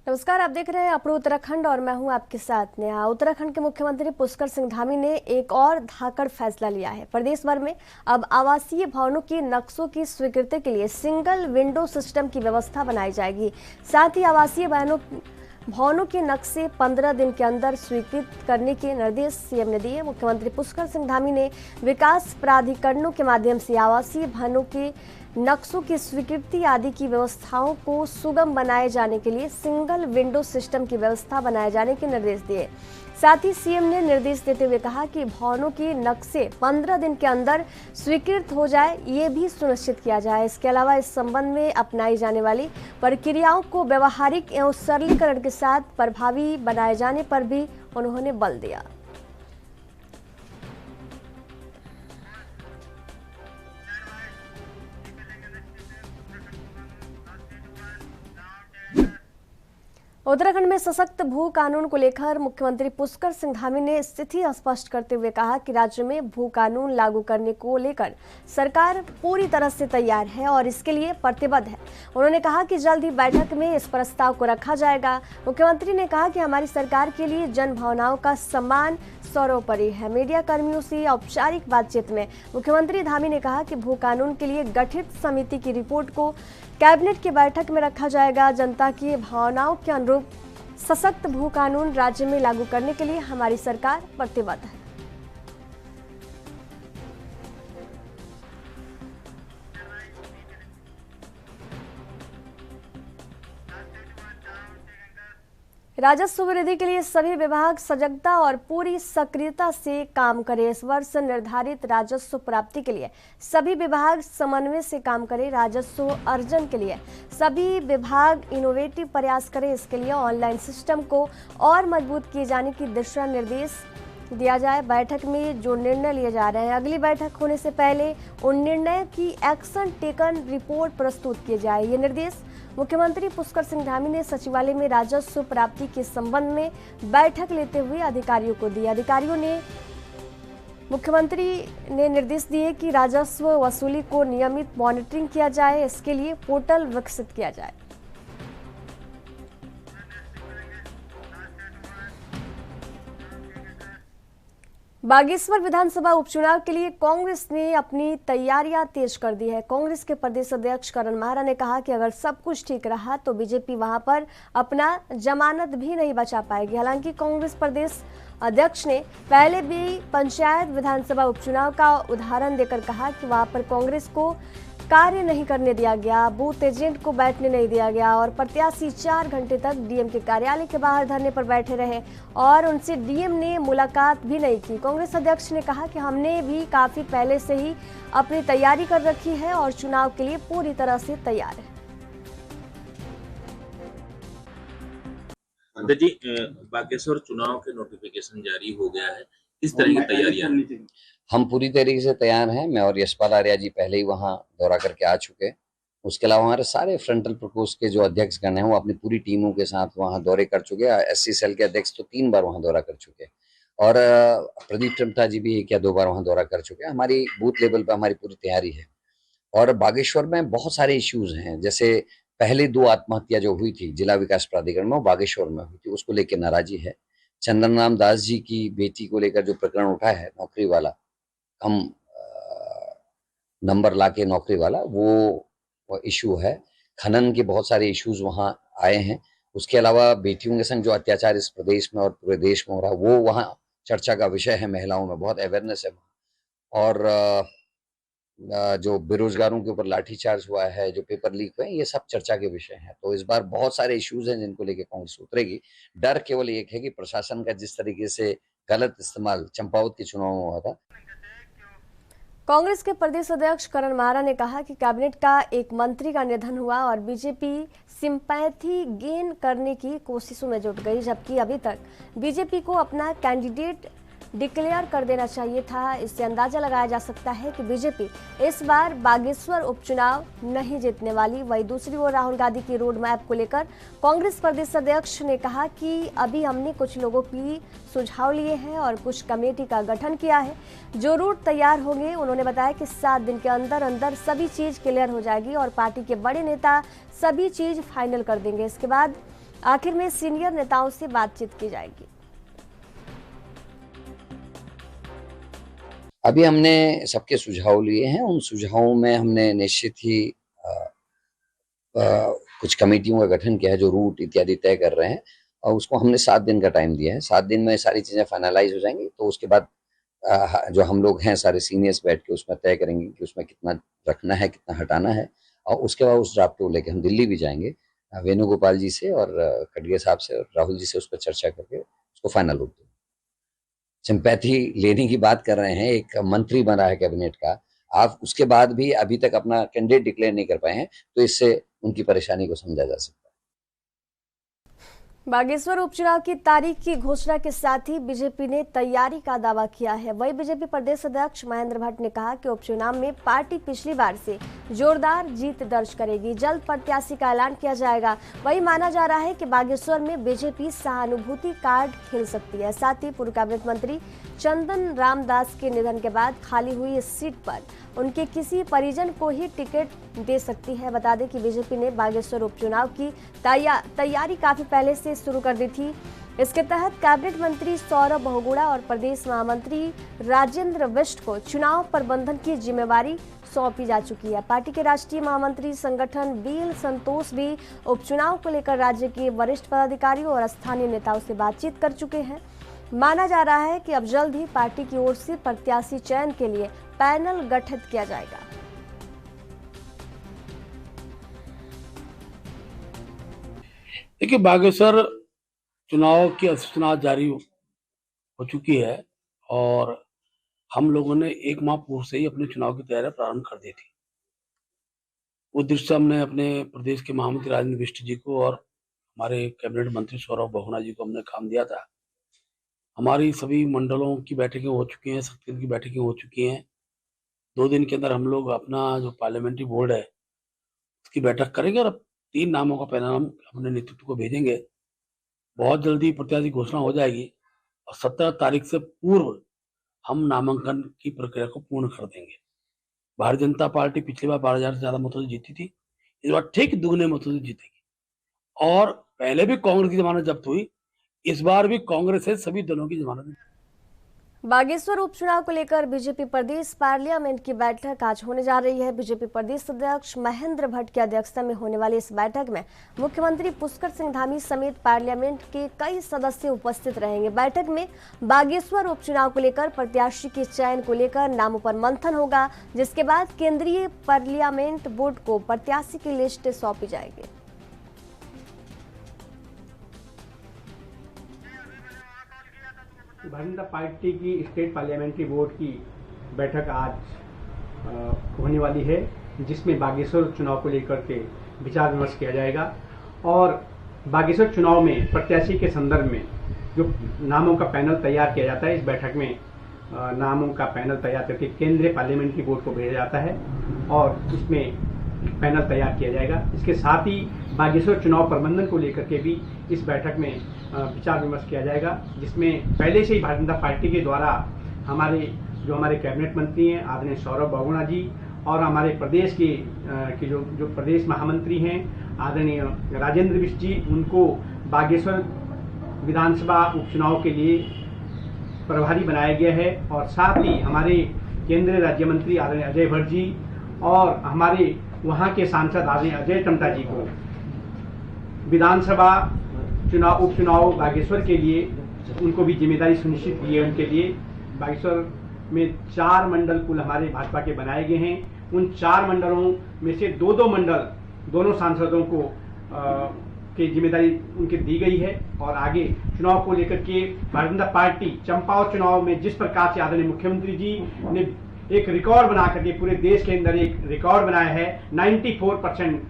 नमस्कार, आप देख रहे हैं अपना उत्तराखंड और मैं हूं आपके साथ नेहा। उत्तराखंड के मुख्यमंत्री पुष्कर सिंह धामी ने एक और धाकड़ फैसला लिया है। प्रदेश भर में अब आवासीय भवनों के नक्शों की स्वीकृति के लिए सिंगल विंडो सिस्टम की व्यवस्था बनाई जाएगी। साथ ही आवासीय भवनों के नक्शे 15 दिन के अंदर स्वीकृत करने के निर्देश सीएम ने दिए। मुख्यमंत्री पुष्कर सिंह धामी ने विकास प्राधिकरणों के माध्यम से आवासीय भवनों के नक्शों की स्वीकृति आदि की व्यवस्थाओं को सुगम बनाए जाने के लिए सिंगल विंडो सिस्टम की व्यवस्था बनाए जाने के निर्देश दिए। साथ ही सीएम ने निर्देश देते हुए कहा कि भवनों के नक्शे 15 दिन के अंदर स्वीकृत हो जाए, ये भी सुनिश्चित किया जाए। इसके अलावा इस संबंध में अपनाई जाने वाली प्रक्रियाओं को व्यवहारिक एवं सरलीकरण के साथ प्रभावी बनाए जाने पर भी उन्होंने बल दिया। उत्तराखंड में सशक्त भू कानून को लेकर मुख्यमंत्री पुष्कर सिंह धामी ने स्थिति स्पष्ट करते हुए कहा कि राज्य में भू कानून लागू करने को लेकर सरकार पूरी तरह से तैयार है और इसके लिए प्रतिबद्ध है। उन्होंने कहा कि जल्द ही बैठक में इस प्रस्ताव को रखा जाएगा। मुख्यमंत्री ने कहा कि हमारी सरकार के लिए जन भावनाओं का सम्मान सर्वोपरि है। मीडिया कर्मियों से औपचारिक बातचीत में मुख्यमंत्री धामी ने कहा कि भू कानून के लिए गठित समिति की रिपोर्ट को कैबिनेट की बैठक में रखा जाएगा। जनता की भावनाओं के अनुरूप सशक्त भू कानून राज्य में लागू करने के लिए हमारी सरकार प्रतिबद्ध है। राजस्व वृद्धि के लिए सभी विभाग सजगता और पूरी सक्रियता से काम करें। इस वर्ष निर्धारित राजस्व प्राप्ति के लिए सभी विभाग समन्वय से काम करें। राजस्व अर्जन के लिए सभी विभाग इनोवेटिव प्रयास करें। इसके लिए ऑनलाइन सिस्टम को और मजबूत किए जाने की दिशा निर्देश दिया जाए। बैठक में जो निर्णय लिए जा रहे हैं, अगली बैठक होने से पहले उन निर्णय की एक्शन टेकन रिपोर्ट प्रस्तुत किए जाए। ये निर्देश मुख्यमंत्री पुष्कर सिंह धामी ने सचिवालय में राजस्व प्राप्ति के संबंध में बैठक लेते हुए अधिकारियों को दिए। अधिकारियों ने मुख्यमंत्री ने निर्देश दिए कि राजस्व वसूली को नियमित मॉनिटरिंग किया जाए। इसके लिए पोर्टल विकसित किया जाए। बागेश्वर विधानसभा उपचुनाव के लिए कांग्रेस ने अपनी तैयारियां तेज कर दी है। कांग्रेस के प्रदेश अध्यक्ष करण माहरा ने कहा कि अगर सब कुछ ठीक रहा तो बीजेपी वहां पर अपना जमानत भी नहीं बचा पाएगी। हालांकि कांग्रेस प्रदेश अध्यक्ष ने पहले भी पंचायत विधानसभा उपचुनाव का उदाहरण देकर कहा कि वहां पर कांग्रेस को कार्य नहीं करने दिया गया, बूथ एजेंट को बैठने नहीं दिया गया और प्रत्याशी 4 घंटे तक डीएम के कार्यालय के बाहर धरने पर बैठे रहे और उनसे डीएम ने मुलाकात भी नहीं की। कांग्रेस अध्यक्ष ने कहा कि हमने भी काफी पहले से ही अपनी तैयारी कर रखी है और चुनाव के लिए पूरी तरह से तैयार है। जी, बागेश्वर चुनाव के नोटिफिकेशन जारी हो गया है, किस तरह की तैयारियां हैं? हम पूरी तरीके से तैयार हैं। मैं और यशपाल आर्या जी पहले ही वहां दौरा करके आ चुके हैं। उसके अलावा हमारे सारे फ्रंटल प्रकोष्ठ के जो अध्यक्ष गण हैं वो अपनी पूरी टीमों के साथ वहां दौरे कर चुके हैं। एससी सेल के अध्यक्ष तो 3 बार वहां दौरा कर चुके हैं और प्रदीप टमटा जी भी 1 या 2 बार वहां दौरा कर चुके हैं। हमारी बूथ लेवल पर हमारी पूरी तैयारी है और बागेश्वर में बहुत सारे इश्यूज हैं। जैसे पहले 2 आत्महत्या जो हुई थी जिला विकास प्राधिकरण में, बागेश्वर में हुई थी, उसको लेकर नाराजी है। चंदन राम दास जी की बेटी को लेकर जो प्रकरण उठा है, नौकरी वाला, हम नंबर लाके नौकरी वाला, वो इशू है। खनन के बहुत सारे इश्यूज वहां आए हैं। उसके अलावा बेटियों के संग जो अत्याचार इस प्रदेश में और पूरे देश में हो रहा है वो वहां चर्चा का विषय है। महिलाओं में बहुत अवेयरनेस है और जो बेरोजगारों के ऊपर लाठीचार्ज हुआ है, जो पेपर लीक हुए, ये सब चर्चा के विषय हैं। तो इस बार बहुत सारे इश्यूज हैं जिनको लेके कांग्रेस उतरेगी। डर केवल एक है कि प्रशासन का जिस तरीके से गलत इस्तेमाल चंपावत के चुनाव में हुआ था। कांग्रेस के प्रदेश अध्यक्ष करण माहरा ने कहा कि कैबिनेट का एक मंत्री का निधन हुआ और बीजेपी सिंपैथी गेन करने की कोशिशों में जुट गई, जबकि अभी तक बीजेपी को अपना कैंडिडेट डिक्लेयर कर देना चाहिए था। इससे अंदाजा लगाया जा सकता है कि बीजेपी इस बार बागेश्वर उपचुनाव नहीं जीतने वाली। वहीं दूसरी ओर राहुल गांधी की रोड मैप को लेकर कांग्रेस प्रदेश अध्यक्ष ने कहा कि अभी हमने कुछ लोगों की सुझाव लिए हैं और कुछ कमेटी का गठन किया है जो रूट तैयार होंगे। उन्होंने बताया कि 7 दिन के अंदर अंदर सभी चीज क्लियर हो जाएगी और पार्टी के बड़े नेता सभी चीज फाइनल कर देंगे। इसके बाद आखिर में सीनियर नेताओं से बातचीत की जाएगी। अभी हमने सबके सुझाव लिए हैं। उन सुझावों में हमने निश्चित ही कुछ कमेटियों का गठन किया है जो रूट इत्यादि तय कर रहे हैं, और उसको हमने 7 दिन का टाइम दिया है। 7 दिन में सारी चीजें फाइनलाइज हो जाएंगी, तो उसके बाद जो हम लोग हैं सारे सीनियर्स बैठ के उसमें तय करेंगे कि उसमें कितना रखना है, कितना हटाना है, और उसके बाद उस ड्राफ्ट को लेकर हम दिल्ली भी जाएंगे वेणुगोपाल जी से और खड़गे साहब से और राहुल जी से उस पर चर्चा करके उसको फाइनल रूप देंगे। सिंपैथी लेने की बात कर रहे हैं, एक मंत्री बना है कैबिनेट का, आप उसके बाद भी अभी तक अपना कैंडिडेट डिक्लेयर नहीं कर पाए हैं, तो इससे उनकी परेशानी को समझा जा सकता है। बागेश्वर उपचुनाव की तारीख की घोषणा के साथ ही बीजेपी ने तैयारी का दावा किया है। वहीं बीजेपी प्रदेश अध्यक्ष महेंद्र भट्ट ने कहा कि उपचुनाव में पार्टी पिछली बार से जोरदार जीत दर्ज करेगी, जल्द प्रत्याशी का ऐलान किया जाएगा। वहीं माना जा रहा है कि बागेश्वर में बीजेपी सहानुभूति कार्ड खेल सकती है। साथ ही पूर्व कैबिनेट मंत्री चंदन रामदास के निधन के बाद खाली हुई इस सीट पर उनके किसी परिजन को ही टिकट दे सकती है। बता दें कि बीजेपी ने बागेश्वर उपचुनाव की तैयारी काफी पहले से शुरू कर दी थी। इसके तहत कैबिनेट मंत्री सौरभ बहुगुणा और प्रदेश महामंत्री राजेंद्र बिष्ट को चुनाव प्रबंधन की जिम्मेवारी सौंपी जा चुकी है। पार्टी के राष्ट्रीय महामंत्री संगठन बीएल संतोष भी उपचुनाव को लेकर राज्य के वरिष्ठ पदाधिकारियों और स्थानीय नेताओं से बातचीत कर चुके हैं। माना जा रहा है कि अब जल्द ही पार्टी की ओर से प्रत्याशी चयन के लिए पैनल गठित किया जाएगा। देखिए, बागेश्वर चुनाव की अधिसूचना जारी हो चुकी है और हम लोगों ने 1 माह पूर्व से ही अपने चुनाव की तैयारी प्रारंभ कर दी थी। उस दृष्टि से हमने अपने प्रदेश के महामंत्री राजेंद्र बिष्ट जी को और हमारे कैबिनेट मंत्री सौरभ बहुगुणा जी को हमने काम दिया था। हमारी सभी मंडलों की बैठकें हो चुकी हैं, शक्ति की बैठकें हो चुकी हैं। 2 दिन के अंदर हम लोग अपना जो पार्लियामेंट्री बोर्ड है उसकी बैठक करेंगे और 3 नामों का पैनल हम अपने नेतृत्व को भेजेंगे। बहुत जल्दी प्रत्याशी घोषणा हो जाएगी और 17 तारीख से पूर्व हम नामांकन की प्रक्रिया को पूर्ण कर देंगे। भारतीय जनता पार्टी पिछली बार 12,000 से ज्यादा मतों से जीती थी, इस बार ठीक दुगने मतों से जीतेगी। और पहले भी कांग्रेस की जमानत जब्त हुई, इस बार भी कांग्रेस से सभी दलों की जमानत। बागेश्वर उपचुनाव को लेकर बीजेपी प्रदेश पार्लियामेंट की बैठक आज होने जा रही है। बीजेपी प्रदेश अध्यक्ष महेंद्र भट्ट की अध्यक्षता में होने वाली इस बैठक में मुख्यमंत्री पुष्कर सिंह धामी समेत पार्लियामेंट के कई सदस्य उपस्थित रहेंगे। बैठक में बागेश्वर उपचुनाव को लेकर प्रत्याशी के चयन को लेकर नामों पर मंथन होगा, जिसके बाद केंद्रीय पार्लियामेंट बोर्ड को प्रत्याशी की लिस्ट सौंपी जाएगी। भारतीय जनता पार्टी की स्टेट पार्लियामेंट्री बोर्ड की बैठक आज होने वाली है, जिसमें बागेश्वर चुनाव को लेकर के विचार विमर्श किया जाएगा और बागेश्वर चुनाव में प्रत्याशी के संदर्भ में जो नामों का पैनल तैयार किया जाता है, इस बैठक में नामों का पैनल तैयार करके केंद्रीय पार्लियामेंट्री बोर्ड को भेजा जाता है और उसमें पैनल तैयार किया जाएगा। इसके साथ ही बागेश्वर चुनाव प्रबंधन को लेकर के भी इस बैठक में विचार विमर्श किया जाएगा, जिसमें पहले से ही भारतीय जनता पार्टी के द्वारा हमारे कैबिनेट मंत्री हैं आदरणीय सौरभ बहुगुणा जी और हमारे प्रदेश के जो प्रदेश महामंत्री हैं आदरणीय राजेंद्र बिष्ट जी, उनको बागेश्वर विधानसभा उपचुनाव के लिए प्रभारी बनाया गया है। और साथ ही हमारे केंद्रीय राज्य मंत्री आदरणीय अजय भट्ट जी और हमारे वहाँ के सांसद आदरणीय अजय टमटा जी को विधानसभा उपचुनाव बागेश्वर के लिए उनको भी जिम्मेदारी सुनिश्चित की है। उनके लिए बागेश्वर में 4 मंडल कुल हमारे भाजपा के बनाए गए हैं। उन 4 मंडलों में से 2 मंडल दोनों सांसदों को की जिम्मेदारी उनके दी गई है। और आगे चुनाव को लेकर के भारतीय जनता पार्टी चंपावत चुनाव में जिस प्रकार से आदरणीय मुख्यमंत्री जी ने एक रिकॉर्ड बना करके पूरे देश के अंदर एक रिकॉर्ड बनाया है 94%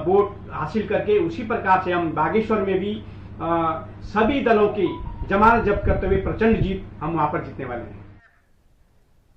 वोट हासिल करके, उसी प्रकार से हम बागेश्वर में भी सभी दलों की जमानत जब्त करते हुए प्रचंड जीत हम वहां पर जीतने वाले हैं।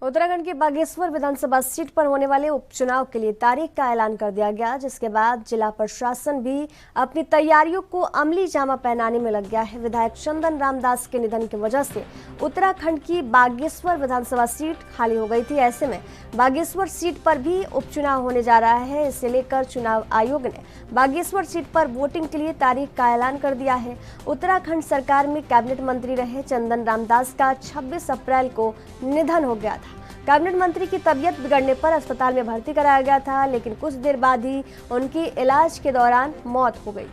उत्तराखंड की बागेश्वर विधानसभा सीट पर होने वाले उपचुनाव के लिए तारीख का ऐलान कर दिया गया, जिसके बाद जिला प्रशासन भी अपनी तैयारियों को अमली जामा पहनाने में लग गया है। विधायक चंदन रामदास के निधन की वजह से उत्तराखंड की बागेश्वर विधानसभा सीट खाली हो गई थी। ऐसे में बागेश्वर सीट पर भी उपचुनाव होने जा रहा है। इसे लेकर चुनाव आयोग ने बागेश्वर सीट पर वोटिंग के लिए तारीख का ऐलान कर दिया है। उत्तराखंड सरकार में कैबिनेट मंत्री रहे चंदन रामदास का 26 अप्रैल को निधन हो गया था। कैबिनेट मंत्री की तबीयत बिगड़ने पर अस्पताल में भर्ती कराया गया था, लेकिन कुछ देर बाद ही उनकी इलाज के दौरान मौत हो गई।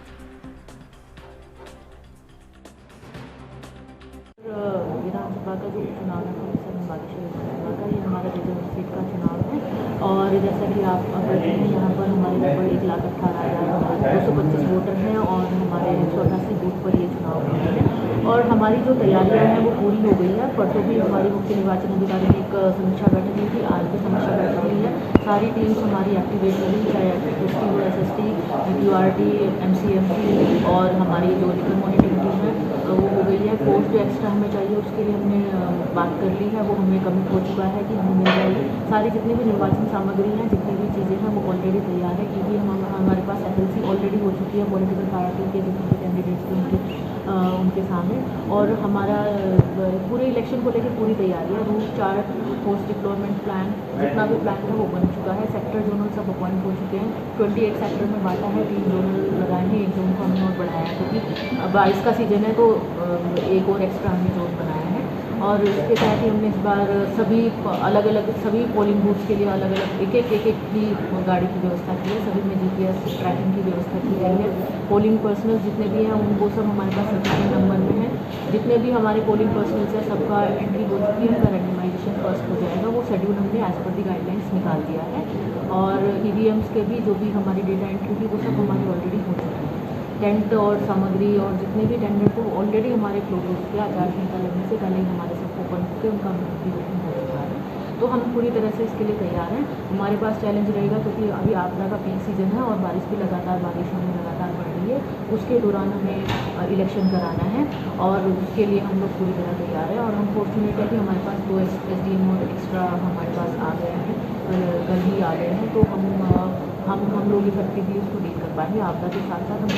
विधानसभा का जो चुनाव है बागेश्वर विधानसभा का, ये हमारा रिजर्व सीट का चुनाव है। और जैसा कि आप अगर यहाँ पर हमारे लगभग 1,18,225 वोटर हैं और हमारे 84 बूथ पर ये चुनाव हो रहे हैं। और हमारी जो तैयारियां हैं वो पूरी हो गई है। परसों भी हमारी मुख्य निर्वाचन अधिकारी ने एक समीक्षा बैठक ली थी, आज भी समीक्षा बैठक ली है। सारी टीम्स हमारी एक्टिवेट रही, चाहे SST हो, SST, URT, MCMC और हमारी जो लिकर मॉनिटरिंग टीम है वो हो गई है। फोर्स जो एक्स्ट्रा हमें चाहिए उसके लिए हमने बात कर ली है, वो हमें कमिट हो चुका है कि हमें मिल जाएगी। सारी जितनी भी निर्वाचन सामग्री हैं, जितनी भी चीज़ें हैं वो ऑलरेडी तैयार है, क्योंकि हमारे पास FLC ऑलरेडी हो चुकी है पॉलिटिकल पार्टी के जितने भी कैंडिडेट्स थे उनके सामने। और हमारा पूरे इलेक्शन को लेकर पूरी तैयारी है। Route chart, post deployment plan, जितना भी प्लान है वो बन चुका है। सेक्टर जोनल सब अपॉइंट हो चुके हैं। 28 सेक्टर में बांटा है, 3 जोनल लगाए हैं, एक जोन को हमने और बढ़ाया है, क्योंकि 22 का सीजन है तो एक और एक्स्ट्रा हमने जोन बनाया है। और इसके साथ ही हमने इस बार सभी अलग अलग सभी पोलिंग बूथ्स के लिए अलग अलग एक की गाड़ी की व्यवस्था की है। सभी में GPS ट्रैकिंग की व्यवस्था की गई है। पोलिंग पर्सनल जितने भी हैं उनको सब हमारे पास सर्टिफिकेट नंबर में है। जितने भी हमारे पोलिंग पर्सनल्स हैं सबका एंट्री हो चुकी है, उनका रैंडमाइजेशन फर्स्ट हो जाएगा। वो शेड्यूल हमने एज पर दी गाइडलाइंस निकाल दिया है। और EVMs के भी जो भी हमारी डेटा एंट्री थी वो सब हमारी ऑलरेडी हो चुकी है। टेंट और सामग्री और जितने भी टेंडर थे ऑलरेडी हमारे फ्लोर हो चुके हैं। आचार संहिता लगने से पहले ही हमारे सबको बन चुके, उनका नोटिफिकेशन हो चुका है। तो हम पूरी तरह से इसके लिए तैयार हैं। हमारे पास चैलेंज रहेगा क्योंकि अभी आपदा का पीक सीजन है और बारिश भी लगातार बढ़ रही है। उसके दौरान हमें इलेक्शन कराना है और उसके लिए हम लोग पूरी तरह तैयार हैं। और हम फॉर्चुनेट है कि हमारे पास 2 SDM और एक्स्ट्रा हमारे पास आ गए हैं, कल ही आ गए हैं। तो हम लोग इफेक्टिवली उसको डील कर पाएंगे आपदा के साथ साथ हम।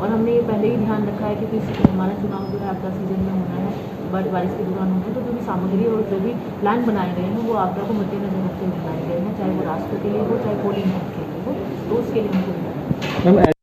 और हमने ये पहले ही ध्यान रखा है कि हमारा चुनाव जो है आपदा सीजन में होना है, बारिश के दौरान होना है। तो जो भी सामग्री और जो भी प्लान बनाए गए हैं वो आपदा को मद्देनजर रखते हुए बनाए गए हैं, चाहे वो रास्तों के लिए हो चाहे पोलिंग बूथ के लिए हो। तो उसके लिए हमको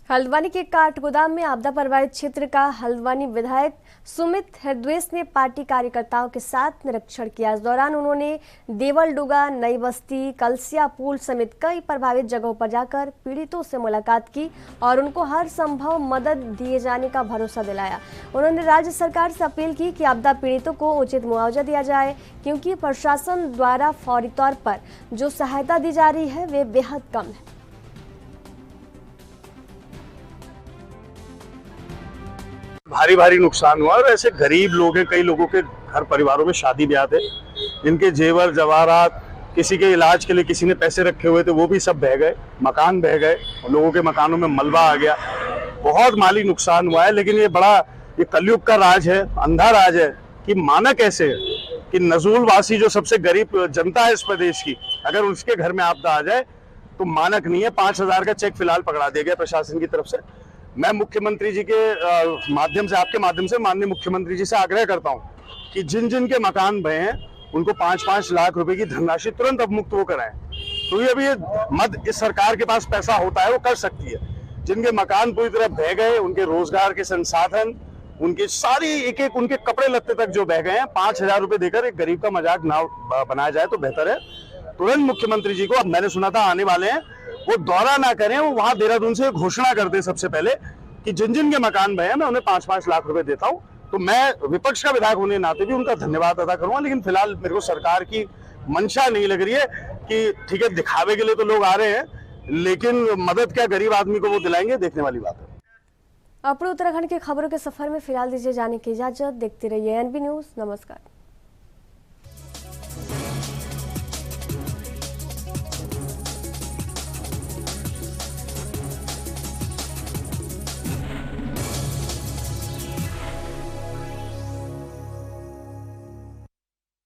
हल्द्वानी के काठगोदाम में आपदा प्रभावित क्षेत्र का हल्द्वानी विधायक सुमित हरद्वेश ने पार्टी कार्यकर्ताओं के साथ निरीक्षण किया। इस दौरान उन्होंने देवलडुगा, नई बस्ती, कलसिया पुल समेत कई प्रभावित जगहों पर जाकर पीड़ितों से मुलाकात की और उनको हर संभव मदद दिए जाने का भरोसा दिलाया। उन्होंने राज्य सरकार से अपील की कि आपदा पीड़ितों को उचित मुआवजा दिया जाए, क्योंकि प्रशासन द्वारा फौरी तौर पर जो सहायता दी जा रही है वे बेहद कम है। भारी नुकसान हुआ और ऐसे गरीब लोग हैं, कई लोगों के घर परिवारों में शादी ब्याह थे, जिनके जेवर जवाहरात, किसी के इलाज के लिए किसी ने पैसे रखे हुए थे वो भी सब बह गए, मकान बह गए, लोगों के मकानों में मलबा आ गया, बहुत माली नुकसान हुआ है। लेकिन ये कलयुग का राज है, अंधा राज है कि माना कैसे है कि नजूल वासी जो सबसे गरीब जनता है इस प्रदेश की, अगर उसके घर में आपदा आ जाए तो मानक नहीं है। 5,000 का चेक फिलहाल पकड़ा दिया गया प्रशासन की तरफ से। मैं मुख्यमंत्री जी के माध्यम से, आपके माध्यम से माननीय मुख्यमंत्री जी से आग्रह करता हूं कि जिन जिन के मकान बहे हैं उनको 5-5 लाख रुपए की धनराशि तुरंत अवमुक्त वो कराएं। तो ये भी इस सरकार के पास पैसा होता है वो कर सकती है। जिनके मकान पूरी तरह बह गए, उनके रोजगार के संसाधन, उनकी सारी एक उनके कपड़े लत्ते तक जो बह गए हैं, 5,000 रुपए देकर एक गरीब का मजाक ना बनाया जाए तो बेहतर है। तुरंत मुख्यमंत्री जी को, अब मैंने सुना था आने वाले हैं, वो दौरा ना करें, वो वहां देहरादून से घोषणा कर दे सबसे पहले कि जिन जिन के मकान बहे हैं मैं उन्हें 5-5 लाख रुपए देता हूं। तो मैं विपक्ष का विधायक होने के नाते भी उनका धन्यवाद अदा करूंगा। लेकिन फिलहाल मेरे को सरकार की मंशा नहीं लग रही है कि ठीक है दिखावे के लिए तो लोग आ रहे हैं, लेकिन मदद क्या गरीब आदमी को वो दिलाएंगे, देखने वाली बात है। अपने उत्तराखंड की खबरों के सफर में फिलहाल दीजिए जाने की इजाजत। देखते रहिए एनबी न्यूज। नमस्कार।